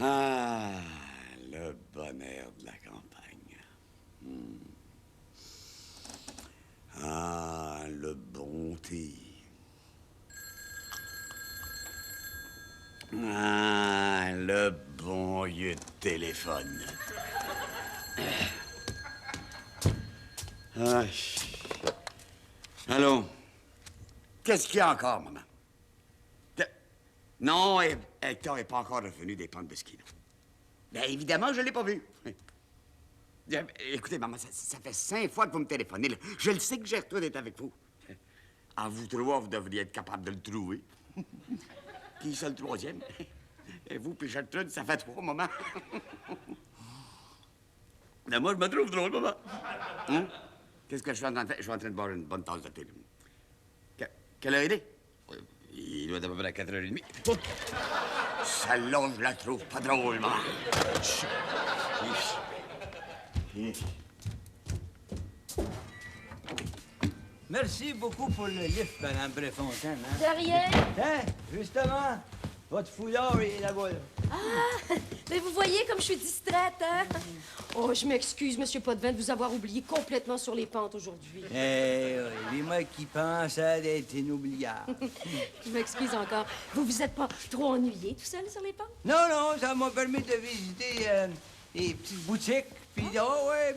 Ah, le bonheur de la campagne. Ah, le bon thé. Ah, le bon vieux téléphone. Ah. Allô? Qu'est-ce qu'il y a encore, maman? Non, Hector n'est pas encore revenu des pentes de ski. Bien, évidemment, je ne l'ai pas vu. Écoutez, maman, ça fait 5 fois que vous me téléphonez. Là. Je le sais que Gertrude est avec vous. À vous trois, vous devriez être capable de le trouver. Qui c'est le troisième? Et vous puis Gertrude, ça fait 3, maman. Mais moi, je me trouve drôle, maman. Hein? Qu'est-ce que je suis en train de faire? Je suis en train de boire une bonne tasse de thé. Quelle heure il est? Il doit être à peu près à 4h30. Celle-là, je la trouve pas drôle, maman. Merci beaucoup pour le lift, Madame Préfontaine. Hein? De rien. Hein? Justement, votre foulard est là-bas. Là. Ah, mais vous voyez comme je suis distraite, hein? Oh, je m'excuse, Monsieur Potvin, de vous avoir oublié complètement sur les pentes aujourd'hui. Eh oui, moi qui pense à d'être inoubliable. Je m'excuse encore. Vous vous êtes pas trop ennuyé tout seul sur les pentes? Non, non, ça m'a permis de visiter les petites boutiques, puis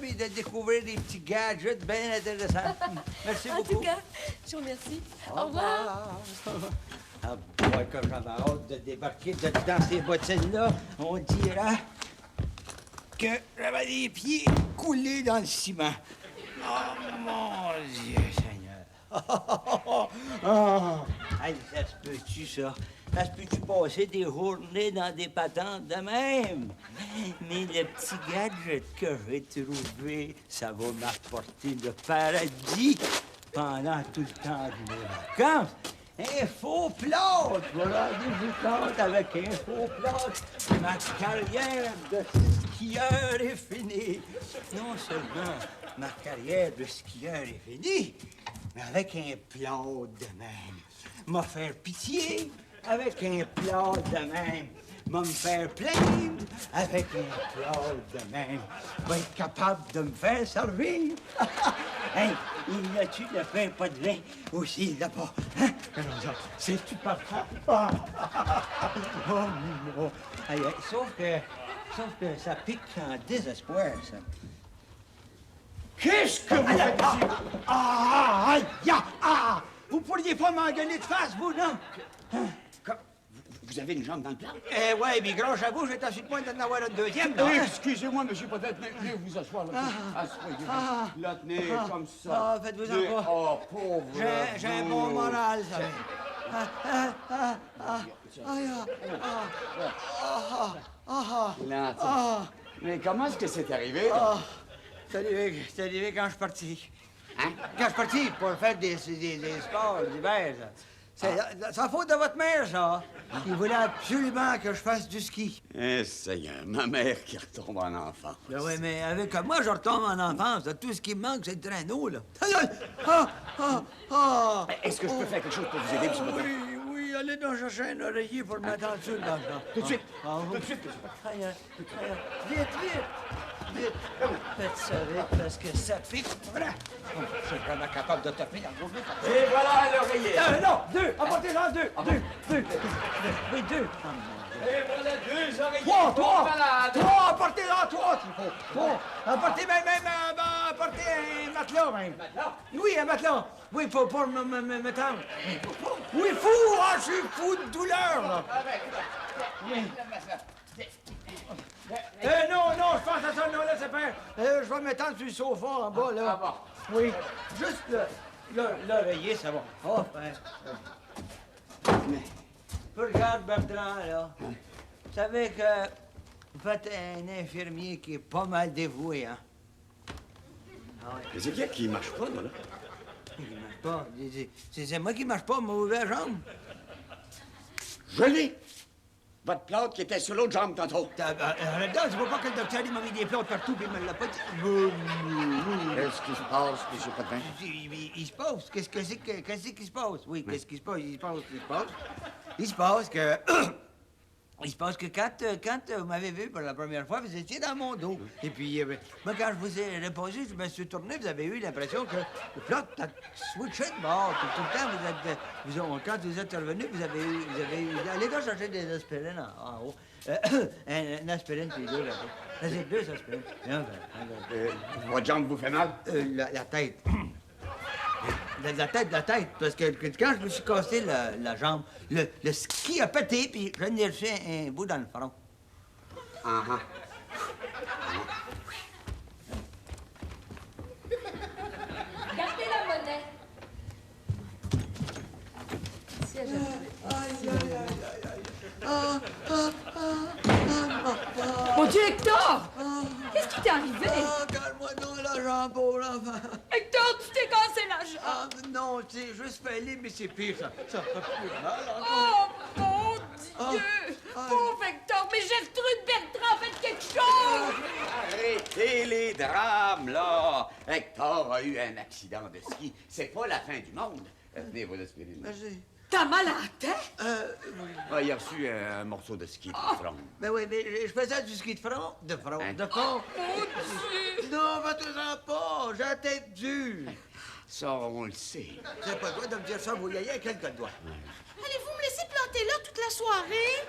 puis de découvrir des petits gadgets bien intéressants. Merci beaucoup. En tout cas, je vous remercie. Au revoir. Ah, boy, que j'avais hâte de débarquer dans ces bottines-là, on dira que j'avais les pieds coulés dans le ciment. Oh, mon Dieu, Seigneur. Oh, hey, ça se peut-tu, ça? Ça se peut-tu passer des journées dans des patentes de même? Mais le petit gadget que j'ai trouvé, ça va m'apporter le paradis pendant tout le temps de mes vacances. Un faux plâtre! Voilà, rendez-vous compte avec un faux plâtre. Ma carrière de skieur est finie. Non seulement ma carrière de skieur est finie, mais avec un plâtre de même. M'a faire pitié avec un plâtre de même. M'a me faire plaindre avec un plâtre de même. Va être capable de me faire servir. Hey, il y a-tu le pain pas de vin aussi là-bas? Hein? C'est-tu parfait? Oh, non. Hey, sauf que ça pique en désespoir, ça. Qu'est-ce que vous faites ici? Vous pourriez pas m'engueuler de face, vous, non? Vous avez une jambe dans le plat? Eh ouais, mais grâce à vous, j'étais assis de point d'en avoir une deuxième, là. Excusez-moi, monsieur, peut-être, mais veuillez vous asseoir, là. Asseyez-vous. Là, tenez, comme ça. Ah, faites-vous-en pas. Oh, pauvre. J'ai un bon moral, ça. Lentement. Mais comment est-ce que c'est arrivé? C'est arrivé quand je suis parti. Hein? Quand je suis parti pour faire des sports d'hiver, ça. C'est la faute de votre mère, ça. Il voulait absolument que je fasse du ski. Eh, Seigneur, ma mère qui retombe en enfance. Ben oui, mais avec moi, je retombe en enfance. Tout ce qui me manque, c'est le traîneau, là. Est-ce que je peux faire quelque chose pour vous aider, monsieur Potvin? Oui, allez donc chercher un oreiller pour le mettre en dessous, là. Tout de suite. Tout de suite, monsieur Potvin. Vite. Faites ça vite, parce que ça pique. Voilà. Je suis vraiment capable de taper dans vos vies. Et voilà l'oreiller. Non, deux. Apportez-en deux. Deux. Oui, deux. Et voilà 2 oreillers. Trois. Apportez-en 3 s'il faut. Trois. Apportez apportez un matelas, même. Oui, un matelas. Oui, pour me tendre. Oui, fou. Je suis fou de douleur, là. Oui. Non, je pense à ça, non, là, c'est pas... je vais m'étendre sur le sofa en bas, là. Oui, juste l'oreiller, ça va. Oh, regarde, Bertrand, là. Vous savez que vous êtes un infirmier qui est pas mal dévoué, hein? Mais c'est qui marche pas, là? Il marche pas. C'est moi qui marche pas, m'a ouvert la jambe. Je l'ai. Votre plâtre qui était sur l'autre jambe tantôt. Regarde, tu vois pas que le docteur, il m'a mis des plâtres partout, puis il me l'a pas dit. Qu'est-ce qui se passe, monsieur Potvin? Il se passe. Qu'est-ce qui se passe? Oui, qu'est-ce qui se passe? Il se passe que... Il se passe que quand vous m'avez vu pour la première fois, vous étiez dans mon dos. Et puis, moi, quand je vous ai répondu, je me suis tourné, vous avez eu l'impression que là, t'as switché de bord. Puis tout le temps, quand vous êtes revenu, vous avez eu... Allez donc chercher des aspirines en haut. Un aspirine, puis deux là-bas. C'est deux aspirines. Votre jambe vous fait mal? La tête. La tête, parce que quand je me suis cassé la jambe, le ski a pété, puis je n'ai reçu un bout dans le front. Ah ah. Gardez la monnaie. Mon Dieu, Hector! Qu'est-ce qui t'est arrivé? Calme-moi donc la jambe, pauvre enfant. Hector, tu t'es cassé la jambe! Ah, non, c'est juste fêlé, mais c'est pire, ça. Ça fait plus mal Oh, encore. mon Dieu! Pauvre Hector, mais Gertrude Bertrand, faites quelque chose! Arrêtez les drames, là! Hector a eu un accident de ski. C'est pas la fin du monde. Tenez, vos aspirines. Merci. T'as mal à la tête? Oui. Ah, il a reçu un morceau de ski de front. Ben oui, mais je faisais du ski de front. De front. Hein? De front. Mon Dieu! Non, va-t'en pas. J'ai la tête dure. Ça, on le sait. C'est pas toi de me dire ça, vous y ayez quelques doigts. Allez-vous me laisser planter là toute la soirée?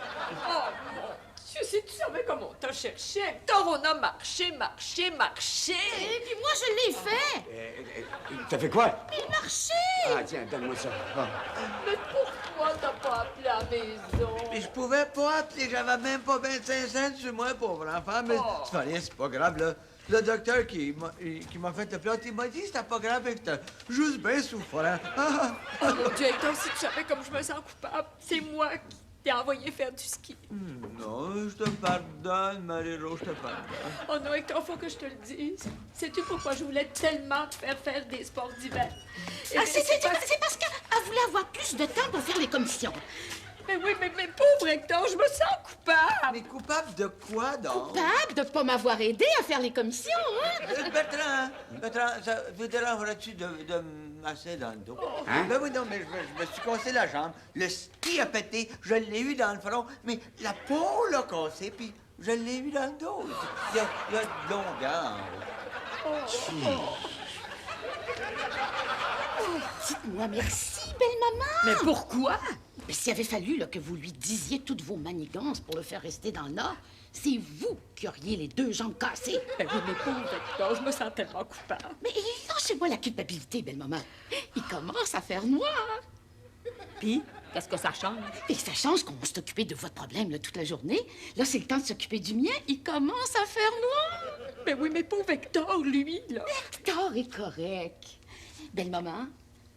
Oh, mon Dieu, si tu savais comment on t'a cherché, Hector, on a marché. Et puis moi, je l'ai fait. T'as fait quoi? Il marchait. Ah, tiens, donne-moi ça. Ah. Mais pourquoi t'as pas appelé à la maison? Mais je pouvais pas appeler, j'avais même pas 25 cents sur moi, pauvre enfant. Mais c'est pas grave, là. Le docteur qui m'a fait le plot, il m'a dit que c'était pas grave et que t'as juste bien souffrant. Oh mon Dieu, Hector, si tu savais comme je me sens coupable, c'est moi qui t'ai envoyé faire du ski. Non, je te pardonne, Marie-Rose, je te pardonne. Oh non, Hector, faut que je te le dise. Sais-tu pourquoi je voulais tellement te faire des sports d'hiver? Ah, c'est parce qu'elle voulait avoir plus de temps pour faire les commissions. Mais oui, mais pauvre Hector, je me sens coupable. Mais coupable de quoi, donc? Coupable de pas m'avoir aidé à faire les commissions, hein? Bertrand, ça vous dérangerait-tu de me masser dans le dos? Hein? Ben oui, non, mais je me suis cassé la jambe, le ski a pété, je l'ai eu dans le front, mais la peau l'a cassé, puis je l'ai eu dans le dos. Il y a de longueur. Dites-moi merci, belle-maman. Mais pourquoi? Mais s'il avait fallu là, que vous lui disiez toutes vos manigances pour le faire rester dans le Nord, c'est vous qui auriez les deux jambes cassées. Ben oui, mais pauvre Hector, je me sens tellement coupable. Mais lâchez-moi la culpabilité, belle-maman. Il commence à faire noir. Puis, qu'est-ce que ça change? Et ça change qu'on s'est occupé de votre problème là, toute la journée. Là, c'est le temps de s'occuper du mien. Il commence à faire noir. Ben oui, mais pauvre Hector, lui, là. Hector est correct. Belle-maman,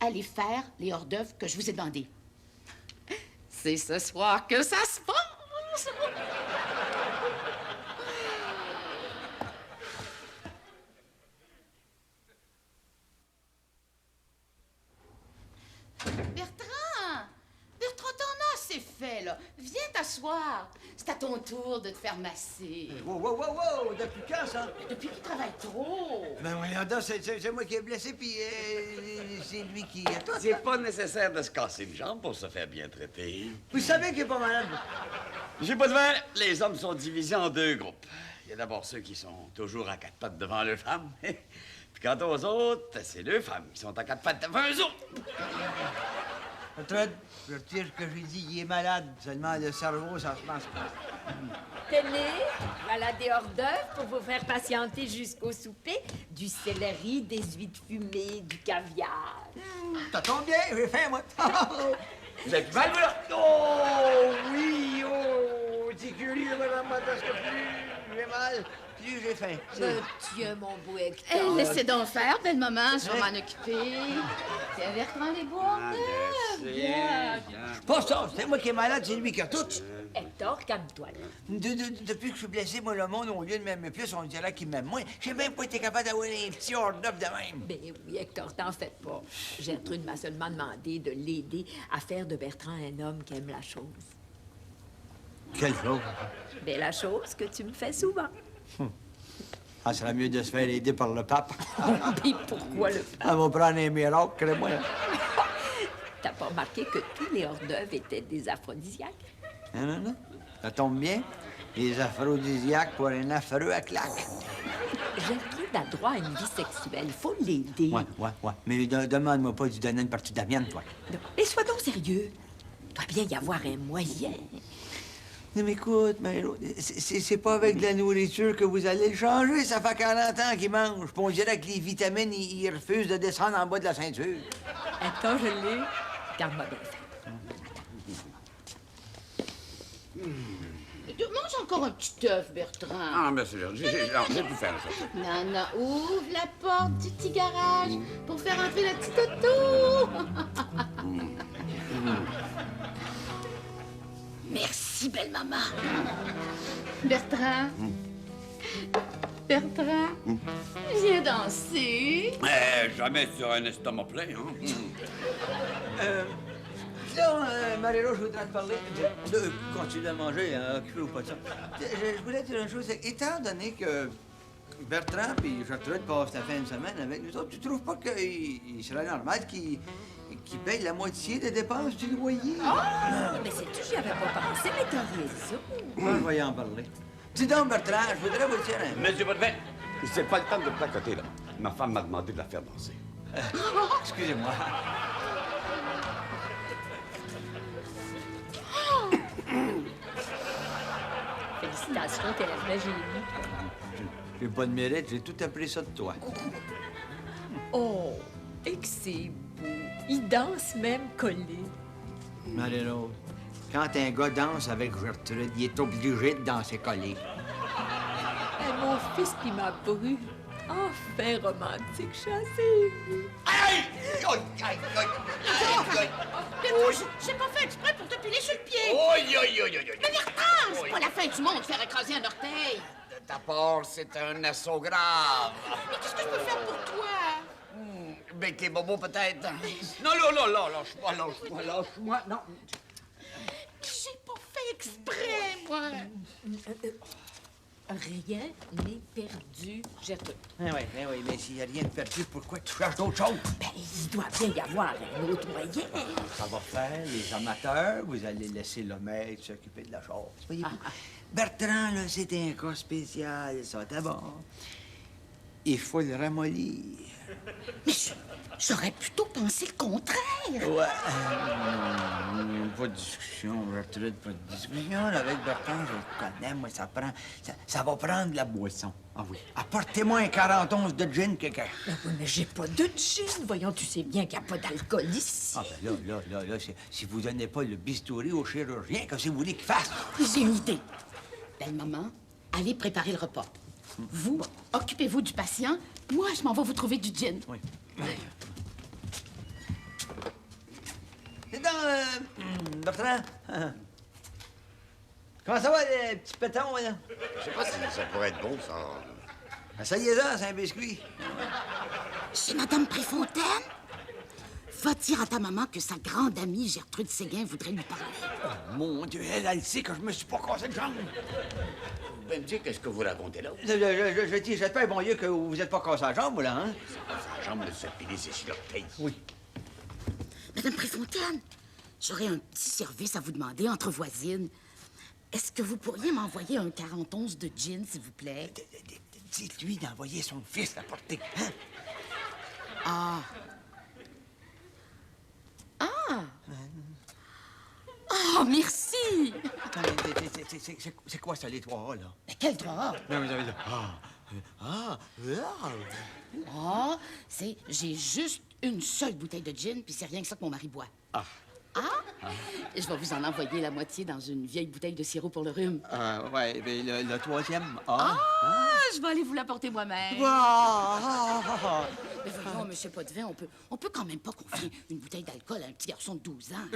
allez faire les hors-d'œuvre que je vous ai demandés. C'est ce soir que ça se passe. Bertrand! Bertrand, t'en as assez fait, là. Viens t'asseoir. C'est à ton tour de te faire masser. Wow! Depuis quand, ça? Depuis qu'il travaille trop. Ben voyons donc, c'est moi qui ai blessé, puis c'est lui qui... Toi, C'est pas nécessaire de se casser une jambe pour se faire bien traiter. vous savez qu'il est pas malade. J'ai pas de vin. Les hommes sont divisés en deux groupes. Il y a d'abord ceux qui sont toujours à quatre pattes devant leurs femmes. Puis quant aux autres, c'est leurs femmes qui sont à quatre pattes devant eux autres. Trud, je retire ce que j'ai dit, il est malade. Seulement le cerveau, ça se passe pas. Tenez, voilà des hors-d'œuvre pour vous faire patienter jusqu'au souper. Du céleri, des huîtres fumées, du caviar. Ça tombe bien, j'ai faim, moi. Vous avez plus mal, vous, là? Oh, oui, oh, c'est curieux, madame, parce que plus j'ai mal, plus j'ai faim. Tiens, mon beau Hector. Laissez donc faire, belle-maman. Je vais m'en occuper. Tiens, Bertrand, les bois. Pas ça, c'est moi qui est malade, c'est lui qui a tout. Hector, calme-toi. Depuis que je suis blessé, moi, le monde, au lieu de m'aimer plus, on dirait qu'il m'aime moins. J'ai même pas été capable d'avoir un petit hors-d'œuvre de même. Ben oui, Hector, t'en fais pas. Gertrude m'a seulement demandé de l'aider à faire de Bertrand un homme qui aime la chose. Quelle chose? Ben la chose que tu me fais souvent. Ah, serait mieux de se faire aider par le pape. Puis pourquoi le Elle va prendre un miracle, crée-moi. T'as pas remarqué que tous les hors-d'œuvre étaient des aphrodisiaques? Non. Ça tombe bien. Les aphrodisiaques pour un affreux à claque. Gertrude a droit à une vie sexuelle. Il faut l'aider. Ouais. Mais demande-moi pas de lui donner une partie de la mienne, toi. Mais sois donc sérieux. Il doit bien y avoir un moyen. Non, mais écoute, Maëlo, c'est pas avec de la nourriture que vous allez le changer. Ça fait 40 ans qu'il mange. Puis on dirait que les vitamines, ils refusent de descendre en bas de la ceinture. Attends, je l'ai. Regarde-moi bien fait. Mange encore un petit œuf, Bertrand. Ah, merci, j'ai pu faire ça. Nana, ouvre la porte du petit garage pour faire entrer la petite auto. Merci, belle maman. Bertrand. Bertrand, viens danser. Jamais sur un estomac plein, hein? Là, Marie-Rose, je voudrais te parler de continuer à manger, hein, occupé ou pas de ça. Je voulais te dire une chose, c'est étant donné que Bertrand et Gertrude passent la fin de semaine avec nous autres, tu trouves pas qu'il serait normal qu'ils payent la moitié des dépenses du loyer? Ah! Mais c'est-tu, j'y avais pas pensé, mais t'as raison. Moi, je vais y en parler. Dis donc, Bertrand, je voudrais vous dire un... Monsieur Potvin, c'est pas le temps de placoter, là. Ma femme m'a demandé de la faire danser. Excusez-moi. Félicitations, t'es la vraie génie. J'ai pas de mérite, j'ai tout appris ça de toi. Oh, et que c'est beau. Il danse même collé. Marie-Rose, quand un gars danse avec Gertrude, il est obligé de danser collé. Mon fils pis ma bru. Enfin romantique, je suis assez émue. Aïe! J'ai pas fait exprès pour te piler sur le pied. Mais Bertrand, c'est pas la fin du monde de faire écraser un orteil. de ta part, c'est un assaut grave. Mais qu'est-ce que je peux faire pour toi? Bec les bobos, peut-être? Non, lâche-moi, non. J'ai pas fait exprès, moi. Rien n'est perdu, Gertrude. Oui, mais s'il n'y a rien de perdu, pourquoi tu cherches d'autres choses? Ben, il doit bien y avoir un autre moyen. Ça va faire les amateurs, vous allez laisser le maître s'occuper de la chose. Voyez-vous? Bertrand, là, c'est un cas spécial, ça, d'abord. Il faut le ramollir. Mais j'aurais plutôt pensé le contraire. Ouais. Pas de discussion, Gertrude, pas de discussion. Avec Bertrand, je le connais, moi, ça va prendre de la boisson. Ah oui. Apportez-moi un 40 onces de gin, quelqu'un. Mais j'ai pas de gin. Voyons, tu sais bien qu'il n'y a pas d'alcool ici. Ah, ben là, si vous donnez pas le bistouri au chirurgien, qu'est-ce que vous voulez qu'il fasse? J'ai une idée. Belle maman, allez préparer le repas. Vous, occupez-vous du patient. Moi, je m'en vais vous trouver du gin. Oui. C'est donc, Bertrand? Comment ça va, les petits pétons, là? Je sais pas si ça pourrait être bon, ça. Essayez-en, c'est un biscuit. C'est Madame Préfontaine? Va dire à ta maman que sa grande amie Gertrude Séguin voudrait lui parler. Oh, mon Dieu, elle sait que je me suis pas cassé de jambe. Ben, Dieu, qu'est-ce que vous racontez là? Je dis, j'espère, bon Dieu, que vous êtes pas cassé la jambe, là, hein? Sa jambe de se piler, c'est sur l'orteil. Oui. Madame Préfontaine, j'aurais un petit service à vous demander entre voisines. Est-ce que vous pourriez m'envoyer un 40 onces de gin, s'il vous plaît? Dites-lui d'envoyer son fils à porter. Hein? Ah. Oh, merci! C'est quoi ça, les trois, là? Mais quel droit! Non, vous avez dit... Oh, j'ai juste une seule bouteille de gin, puis c'est rien que ça que mon mari boit. Ah? Je vais vous en envoyer la moitié dans une vieille bouteille de sirop pour le rhume. Ouais, mais le troisième... Je vais aller vous l'apporter moi-même. Ah! Mais voyons, monsieur Potvin, on peut quand même pas confier une bouteille d'alcool à un petit garçon de 12 ans.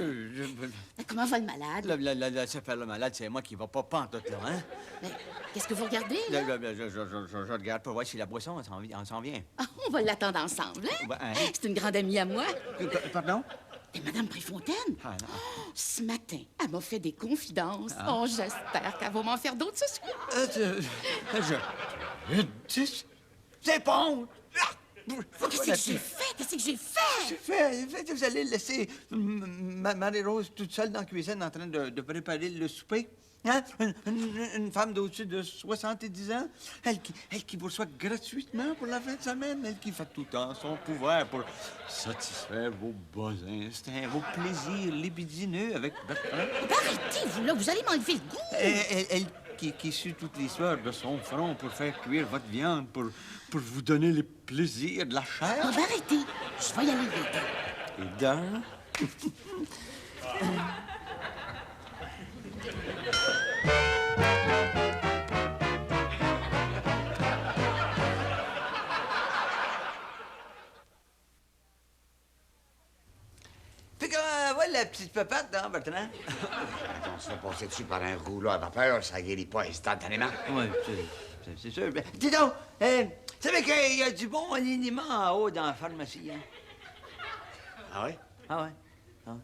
Mais comment va le malade? Laissez faire le malade, c'est moi qui va pas pantoute, là, hein? Mais qu'est-ce que vous regardez, là? Je regarde pour voir si la boisson, elle s'en vient. Ah, on va l'attendre ensemble, hein? Ben, hein? C'est une grande amie à moi. Pardon? Et Madame Préfontaine, Ah, non. ce matin, elle m'a fait des confidences. Oh, j'espère qu'elle va m'en faire d'autres ce soir. C'est bon! Qu'est-ce que j'ai fait? Qu'est-ce que j'ai fait? Vous allez laisser Marie-Rose toute seule dans la cuisine en train de préparer le souper? Hein? Une femme d'au-dessus de 70 ans, elle qui vous reçoit gratuitement pour la fin de semaine, elle qui fait tout en son pouvoir pour satisfaire vos bons instincts, vos plaisirs libidineux avec Bertrand. Arrêtez, vous, là, vous allez m'enlever le goût. Elle qui sue toutes les sueurs de son front pour faire cuire votre viande, pour vous donner les plaisirs de la chair. Ah, ben arrêtez, je vais y aller vite. Et dans... Fait que, voilà la petite pepette, hein, Bertrand? On se fait passer dessus par un rouleau à vapeur, ça guérit pas instantanément. Oui, c'est sûr. Mais, dis donc, tu savais qu'il y a du bon alignement en haut dans la pharmacie, hein? Ah oui? Ah ouais? Ah ouais.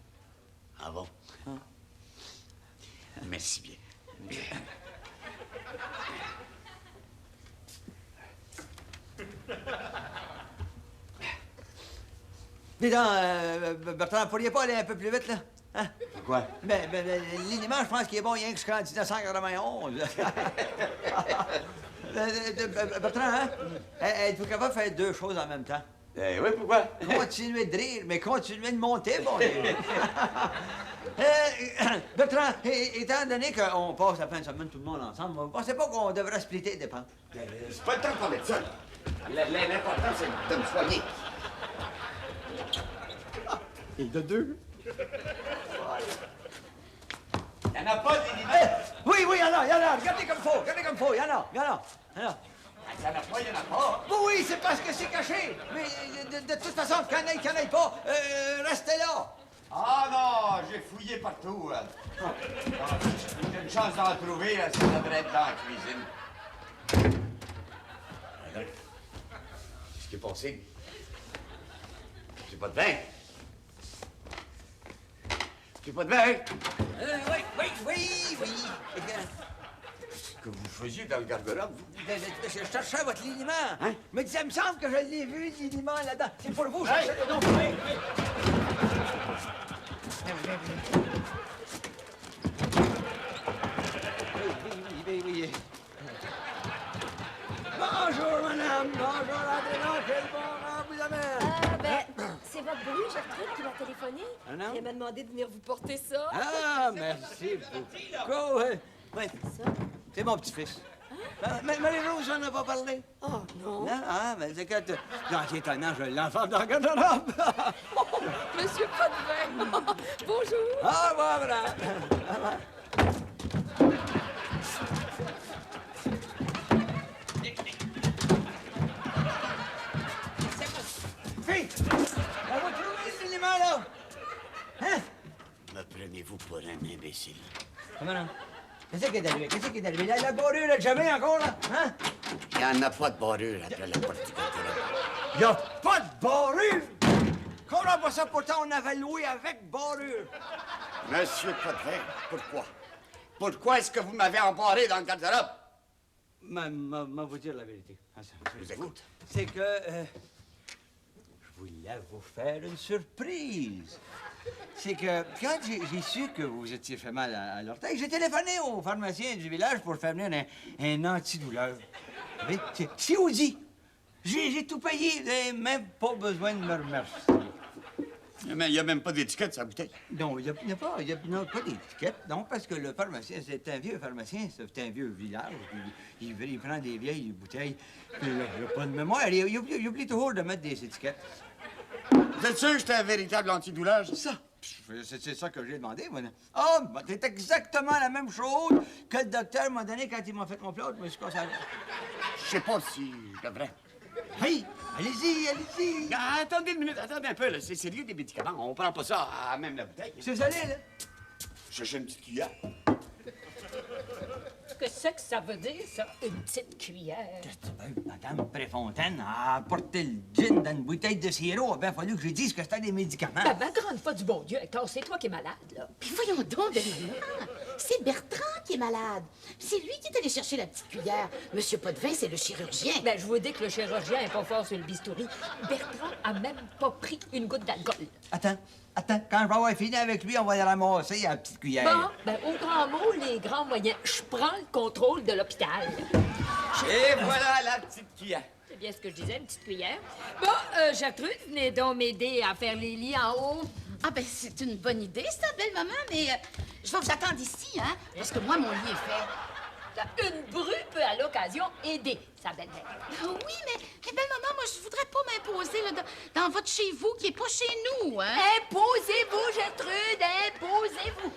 Ah bon? Merci bien. Dis donc, Bertrand, pourriez pas aller un peu plus vite, là? Hein? Pourquoi? Ben, l'alignement, je pense qu'il est bon rien que jusqu'en 1991. Bertrand, hein? Êtes-vous capable de faire deux choses en même temps? Oui, pourquoi? Continuez de rire, mais continuez de monter, bon Dieu. Bertrand, étant donné qu'on passe la fin de semaine tout le monde ensemble, vous pensez pas qu'on devrait splitter les dépenses? C'est pas le temps de parler de ça. L'important, c'est de me soigner. Et de deux. Il n'y en a pas d'éléments. Oui, il y en a. Regardez comme faut, il y en a. Il n'y en a pas, il n'y en a pas. Oui, c'est parce que c'est caché. Mais de toute façon, qu'il y en ait pas, restez là. Ah non, j'ai fouillé partout. Là. J'ai une chance d'en trouver, là, ça devrait être dans la cuisine. Voilà. Qu'est-ce qui est passé? J'ai pas de vin. J'ai pas de vin. Oui. Que vous faisiez dans le garde-robe, vous? Je cherchais votre liniment. Hein? Mais ça me semble que je l'ai vu, le liniment, là-dedans. C'est pour vous, Hey! cherchez-le donc. Oui. Bonjour, madame. Bonjour, Adrien. Quel bon rang vous amène? C'est votre bru, Gertrude, qui m'a téléphoné. Ah non? Elle m'a demandé de venir vous porter ça. Ah, merci beaucoup. Oui. Ça? C'est mon petit-fils. Mais Marie-Rose, on n'a pas parlé. Oh, non. Non? Ah, mais c'est que... Non, c'est étonnant, je l'enfant dans le garde-robe. Monsieur Potvin. Bonjour. Au revoir, madame. Fille! On va trouver le cinéma, là! Hein? Me prenez-vous pour un imbécile? Comment non? Qu'est-ce qui est arrivé? La borure, elle jamais encore, là? Hein? Il n'y en a pas de barrure après la porte du garde-robe. Y a pas de borure! Comment pas ça? Pourtant, on avait loué avec borure. Monsieur Potvin, pourquoi? Pourquoi est-ce que vous m'avez embarré dans le garde-robe? Vous dire la vérité. Je vous écoute. C'est que... je voulais vous faire une surprise. C'est que quand j'ai su que vous étiez fait mal à l'orteil, j'ai téléphoné au pharmacien du village pour faire venir un antidouleur. Vous savez, c'est Audi. J'ai tout payé. Vous n'avez même pas besoin de me remercier. Mais il n'y a même pas d'étiquette sur la bouteille. Non, il n'y a pas d'étiquette. Non, parce que le pharmacien, c'est un vieux pharmacien, c'est un vieux village. Il prend des vieilles bouteilles. Puis il n'a pas de mémoire. Il oublie toujours de mettre des étiquettes. Vous êtes sûr que c'était un véritable antidouleur? C'est ça. C'est ça que j'ai demandé, moi. Ah, c'est exactement la même chose que le docteur m'a donné quand il m'a fait mon plâtre. Je me suis cassé la dent. Je sais pas si je devrais. Hey, allez-y. Ah, attendez une minute, attendez un peu, là. C'est sérieux des médicaments. On prend pas ça à même la bouteille. C'est salé, là. Cherchez une petite cuillère. Qu'est-ce que ça veut dire, ça, une petite cuillère? Madame Préfontaine a apporté le gin dans une bouteille de sirop. Il a bien fallu que je dise que c'était des médicaments. Ma grande foi du bon Dieu, Hector, c'est toi qui es malade, là. Puis voyons donc, belle maman, c'est Bertrand qui est malade. C'est lui qui est allé chercher la petite cuillère. Monsieur Potvin, c'est le chirurgien. Ben, je vous dis que le chirurgien est pas fort sur le bistouri. Bertrand a même pas pris une goutte d'alcool. Attends. Quand je vais avoir fini avec lui, on va y ramasser à la petite cuillère. Bon, ben, au grand mot, les grands moyens. Je prends le contrôle de l'hôpital. Et voilà la petite cuillère. C'est bien ce que je disais, une petite cuillère. Bon, Gertrude, venez donc m'aider à faire les lits en haut. Ah, ben, c'est une bonne idée, ça, belle-maman, mais je vais vous attendre ici, hein, parce que moi, mon lit est fait. Une bru peut à l'occasion aider sa belle-mère. Ah oui, mais belle-maman, moi, je voudrais pas m'imposer là, dans votre chez vous, qui est pas chez nous, hein. Imposez-vous, Gertrude, imposez-vous.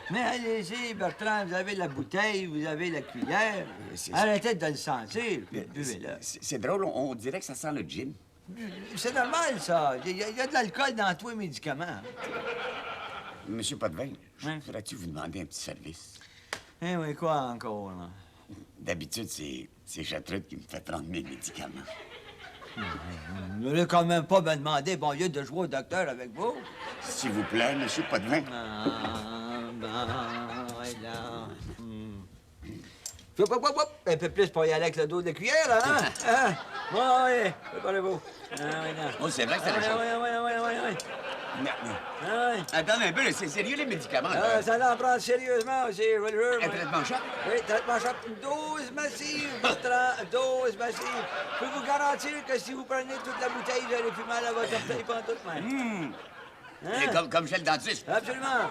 Mais allez-y, Bertrand, vous avez la bouteille, vous avez la cuillère. c'est- Arrêtez de le sentir, puis buvez-la. C'est drôle, on dirait que ça sent le gin. C'est normal, ça. Il y a de l'alcool dans tous les médicaments. Monsieur Potvin, Oui. voudrais-tu vous demander un petit service? Eh oui, quoi encore, là? D'habitude, c'est Gertrude qui me fait prendre mes médicaments. Ne l'ai quand même pas me demandé, bon lieu de jouer au docteur avec vous. S'il vous plaît, Monsieur Potvin. Ah, bon, ouais, là. Hop. Un peu plus pour y aller avec le dos de la cuillère, là, hein? Oui, préparez-vous. Ah, ouais, là. Oh, c'est vrai que c'est la chose. Oui. Ah, ouais. Attendez un peu, là, c'est sérieux les médicaments, là? Ah, ça l'en prend sérieusement aussi, je vous le jure. Un traitement choc? Oui, traitement choc, une dose massive, Bertrand, une dose massive. Je peux vous garantir que si vous prenez toute la bouteille, vous n'aurez plus mal à votre orteil pendant toute même. Hein? Comme chez le dentiste. Absolument.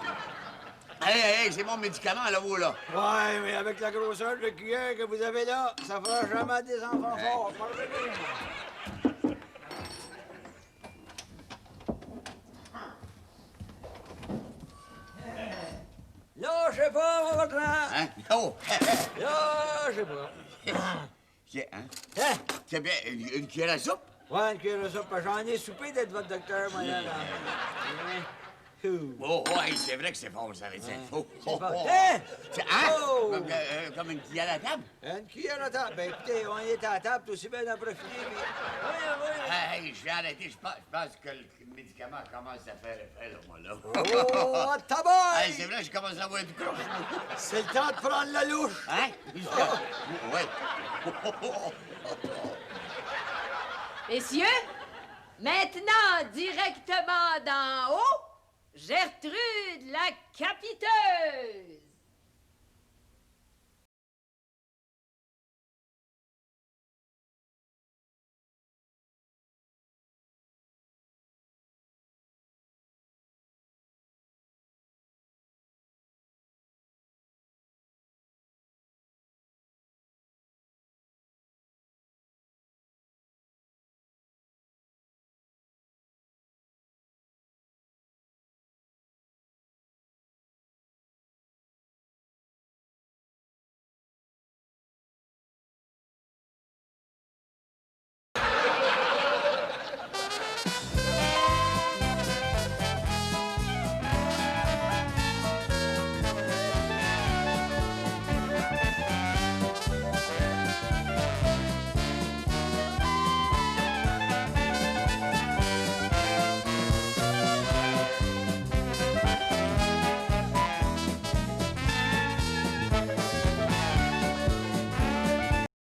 Hey, c'est mon médicament, là, vous, là. Ouais, mais avec la grosseur de cuillère que vous avez là, ça fera jamais des enfants forts. Lâchez pas, mon Bertrand! Hein? Oh! Lâchez pas! Hein? Hein? C'est bien une cuillère à soupe? Ouais, une cuillère de soupe, j'en ai soupé d'être votre docteur, moi, là. Oh, ouais, c'est vrai que c'est fort, ça veut dire. Oh, oh, pas- oh. Hein? Hein? Oh! Comme une cuillère à table? Une cuillère à table. Ben, écoutez, on est à la table, tout aussi bien d'en profiter, mais... Oui. Hey, je vais arrêter. Je pense que le médicament commence à faire effet, là, moi, là. Oh, tabac! Hey, c'est vrai, je commence à avoir du croche. C'est le temps de prendre la louche. Hein? Oui. Messieurs, maintenant, directement d'en haut, Gertrude la capiteuse.